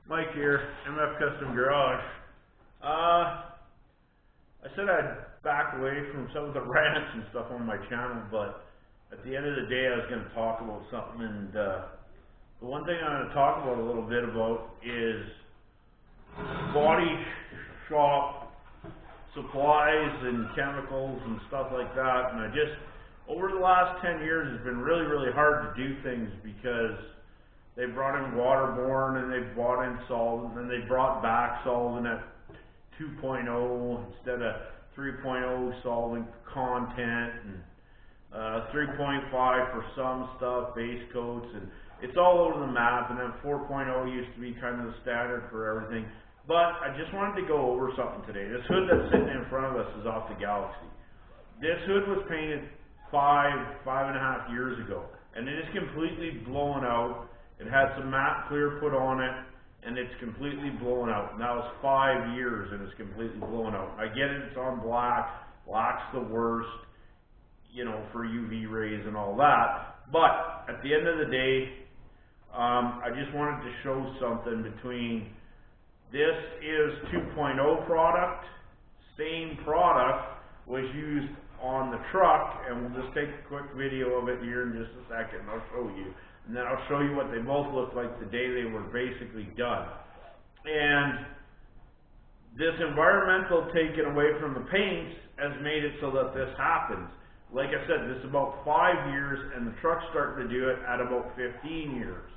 Mike here, MF Custom Garage. I said I'd back away from some of the rants and stuff on my channel, but at the end of the day I was going to talk about something, and the one thing I'm going to talk about a little bit about is body shop supplies and chemicals and stuff like that. And over the last 10 years it's been really hard to do things because they brought in waterborne and they brought in solvent and they brought back solvent at 2.0 instead of 3.0 solvent content, and 3.5 for some stuff, base coats, and it's all over the map. And then 4.0 used to be kind of the standard for everything. But I just wanted to go over something today. This hood that's sitting in front of us is off the Galaxy. This hood was painted five and a half years ago, and it is completely blown out. It had some matte clear put on it, and it's completely blown out. Now it's 5 years and it's completely blown out. I get it, it's on black. Black's the worst, you know, for UV rays and all that. But at the end of the day, I just wanted to show something between this is 2.0 product, same product was used on the truck, and we'll just take a quick video of it here in just a second and I'll show you. And then I'll show you what they both looked like the day they were basically done. And this environmental taken away from the paints has made it so that this happens. Like I said, this is about 5 years, and the truck's starting to do it at about 15 years.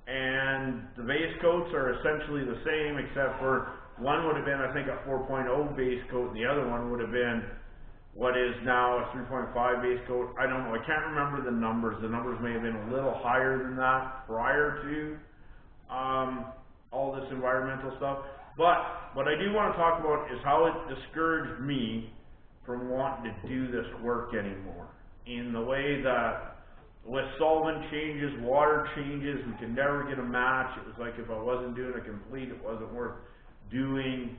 And the base coats are essentially the same, except for one would have been, I think, a 4.0 base coat, and the other one would have been what is now a 3.5 base coat. I don't know. I can't remember the numbers. The numbers may have been a little higher than that prior to all this environmental stuff. But what I do want to talk about is how it discouraged me from wanting to do this work anymore. In the way that with solvent changes, water changes, we could never get a match. It was like if I wasn't doing a complete, it wasn't worth doing.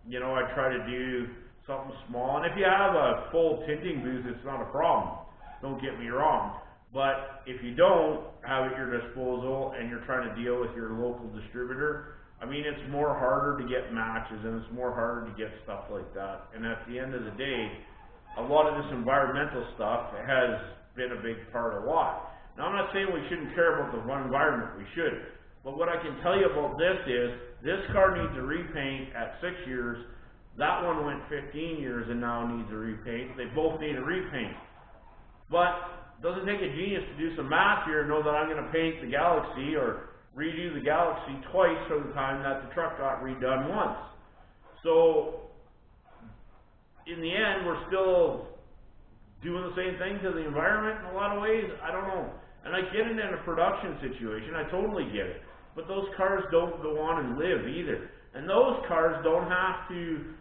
You know, I try to do something small, and if you have a full tinting booth, it's not a problem, don't get me wrong. But if you don't have it at your disposal and you're trying to deal with your local distributor, I mean, it's more harder to get matches and it's more harder to get stuff like that. And at the end of the day, a lot of this environmental stuff has been a big part of why. Now, I'm not saying we shouldn't care about the environment, we should, but what I can tell you about this is this car needs a repaint at 6 years. That one went 15 years and now needs a repaint. They both need a repaint. But it doesn't take a genius to do some math here and know that I'm going to paint the Galaxy or redo the Galaxy twice for the time that the truck got redone once. So in the end, we're still doing the same thing to the environment in a lot of ways. I don't know. And I get it in a production situation. I totally get it. But those cars don't go on and live either. And those cars don't have to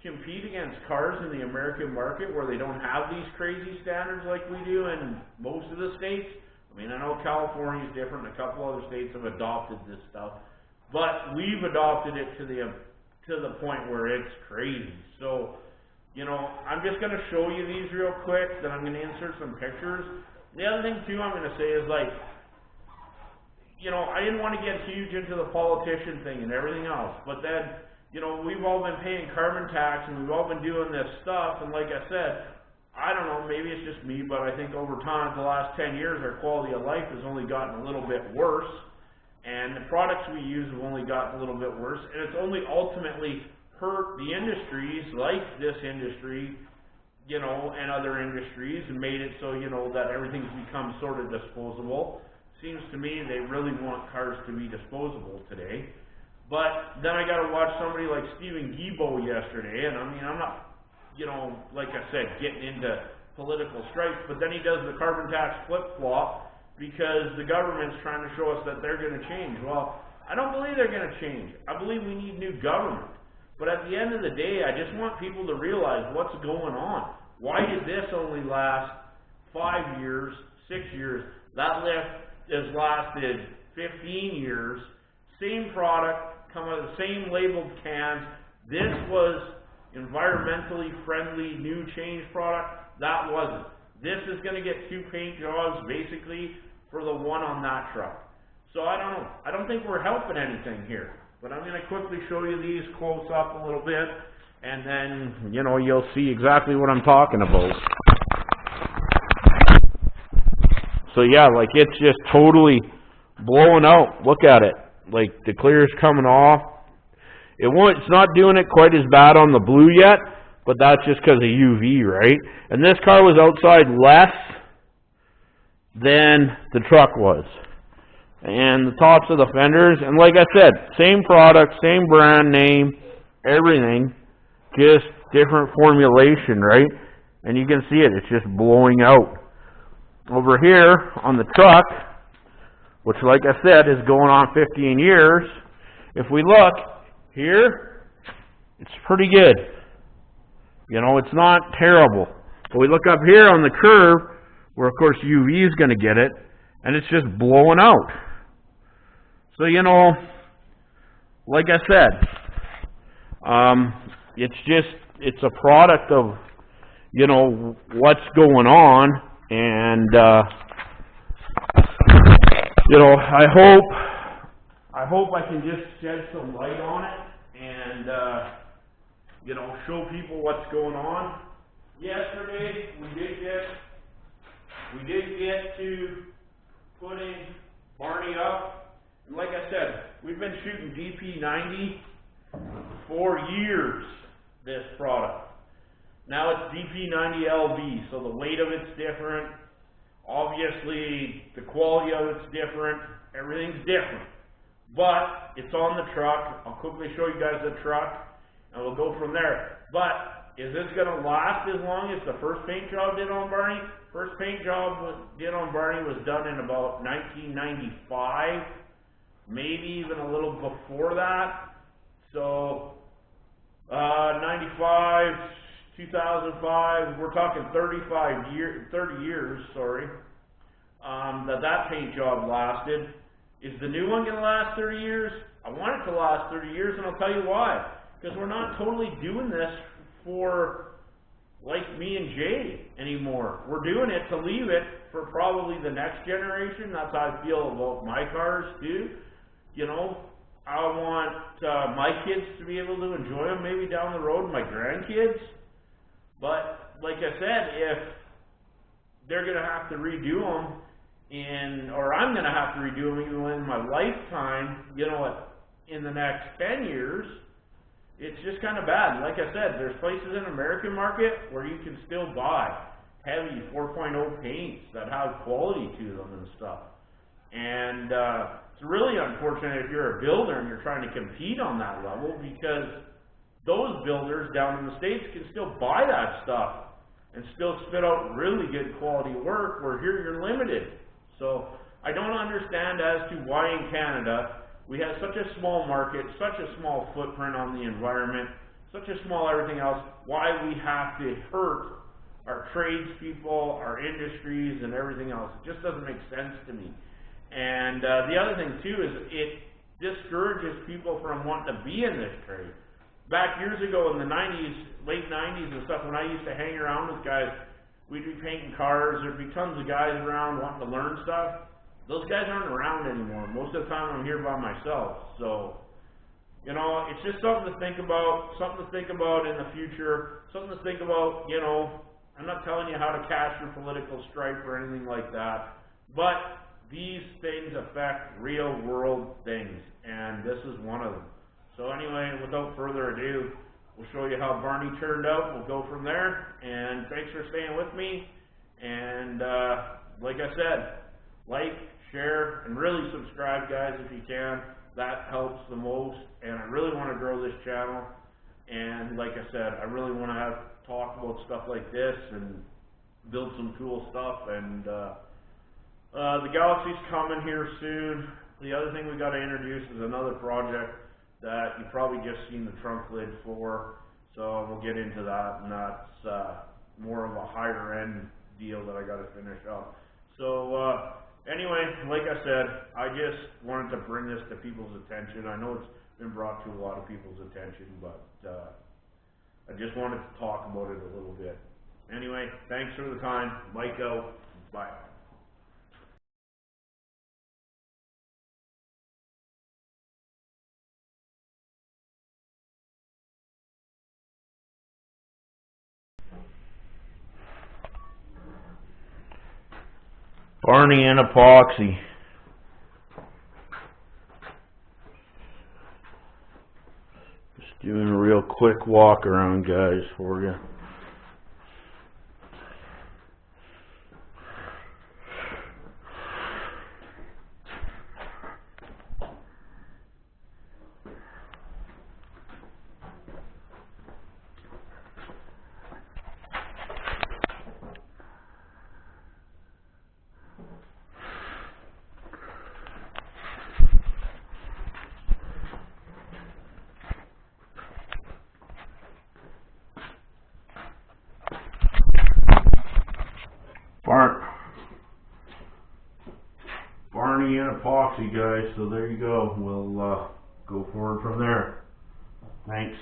compete against cars in the American market where they don't have these crazy standards like we do in most of the states. I mean, I know California is different, and a couple other states have adopted this stuff, but we've adopted it to the point where it's crazy. So, you know, I'm just going to show you these real quick, then I'm going to insert some pictures. The other thing too I'm going to say is, like, you know, I didn't want to get huge into the politician thing and everything else, but then, you know, we've all been paying carbon tax and we've all been doing this stuff, and like I said, I don't know, maybe it's just me, but I think over time, the last 10 years, our quality of life has only gotten a little bit worse, and the products we use have only gotten a little bit worse, and it's only ultimately hurt the industries like this industry, you know, and other industries, and made it so, you know, that everything's become sort of disposable. Seems to me they really want cars to be disposable today. But then I got to watch somebody like Stephen Guilbeault yesterday, and I mean, I'm not, you know, like I said, getting into political strife, but then he does the carbon tax flip-flop because the government's trying to show us that they're going to change. Well, I don't believe they're going to change. I believe we need new government. But at the end of the day, I just want people to realize what's going on. Why did this only last 5 years, 6 years? That lift has lasted 15 years. Same product, come out of the same labeled cans. This was environmentally friendly, new change product. That wasn't. This is going to get 2 paint jobs basically for the one on that truck. So I don't know. I don't think we're helping anything here. But I'm going to quickly show you these close up a little bit, and then, you know, you'll see exactly what I'm talking about. So yeah, like it's just totally blowing out. Look at it. Like the clear's coming off. It's not doing it quite as bad on the blue yet, but that's just because of UV, right? And this car was outside less than the truck was. And the tops of the fenders, and like I said, same product, same brand name, everything, just different formulation, right? And you can see it, it's just blowing out. Over here on the truck, which like I said is going on 15 years, if we look here, it's pretty good. You know, it's not terrible. But we look up here on the curve, where of course UV is going to get it, and it's just blowing out. So, you know, like I said, it's a product of, you know, what's going on, and, you know, I hope I can just shed some light on it, and, you know, show people what's going on. Yesterday, we did get to putting Barney up. And like I said, we've been shooting DP90 for years, this product. Now it's DP90LB, so the weight of it's different. Obviously, the quality of it's different. Everything's different. But it's on the truck. I'll quickly show you guys the truck, and we'll go from there. But is this going to last as long as the first paint job did on Barney? First paint job did on Barney was done in about 1995. Maybe even a little before that. So, 95, 2005, we're talking 30 years, sorry, that paint job lasted. Is the new one going to last 30 years? I want it to last 30 years, and I'll tell you why. Because we're not totally doing this for, like, me and Jay anymore. We're doing it to leave it for probably the next generation. That's how I feel about my cars, too. You know, I want my kids to be able to enjoy them maybe down the road, my grandkids. But like I said, if they're going to have to redo them, or I'm going to have to redo them even in my lifetime, you know, in the next 10 years, it's just kind of bad. Like I said, there's places in the American market where you can still buy heavy 4.0 paints that have quality to them and stuff. And it's really unfortunate if you're a builder and you're trying to compete on that level, because those builders down in the States can still buy that stuff and still spit out really good quality work, where here you're limited. So I don't understand as to why in Canada we have such a small market, such a small footprint on the environment, such a small everything else, why we have to hurt our tradespeople, our industries, and everything else. It just doesn't make sense to me. And the other thing too is it discourages people from wanting to be in this trade. Back years ago in the 90s, late 90s and stuff, when I used to hang around with guys, we'd be painting cars, there'd be tons of guys around wanting to learn stuff. Those guys aren't around anymore. Most of the time I'm here by myself. So, you know, it's just something to think about in the future, something to think about. You know, I'm not telling you how to cast your political stripe or anything like that, but these things affect real world things, and this is one of them. So anyway, without further ado, we'll show you how Barney turned out. We'll go from there, and thanks for staying with me. And like I said, like, share, and really subscribe, guys, if you can. That helps the most, and I really want to grow this channel. And like I said, I really want to talk about stuff like this and build some cool stuff. And the Galaxy's coming here soon. The other thing we got to introduce is another project that you probably just seen the trunk lid for. So we'll get into that, and that's more of a higher end deal that I got to finish up. So anyway, like I said, I just wanted to bring this to people's attention. I know it's been brought to a lot of people's attention, but I just wanted to talk about it a little bit. Anyway, thanks for the time. Mike out. Bye. Barney and Epoxy. Just doing a real quick walk around, guys, for you. Barney and Epoxy, guys, so there you go. We'll go forward from there. Thanks.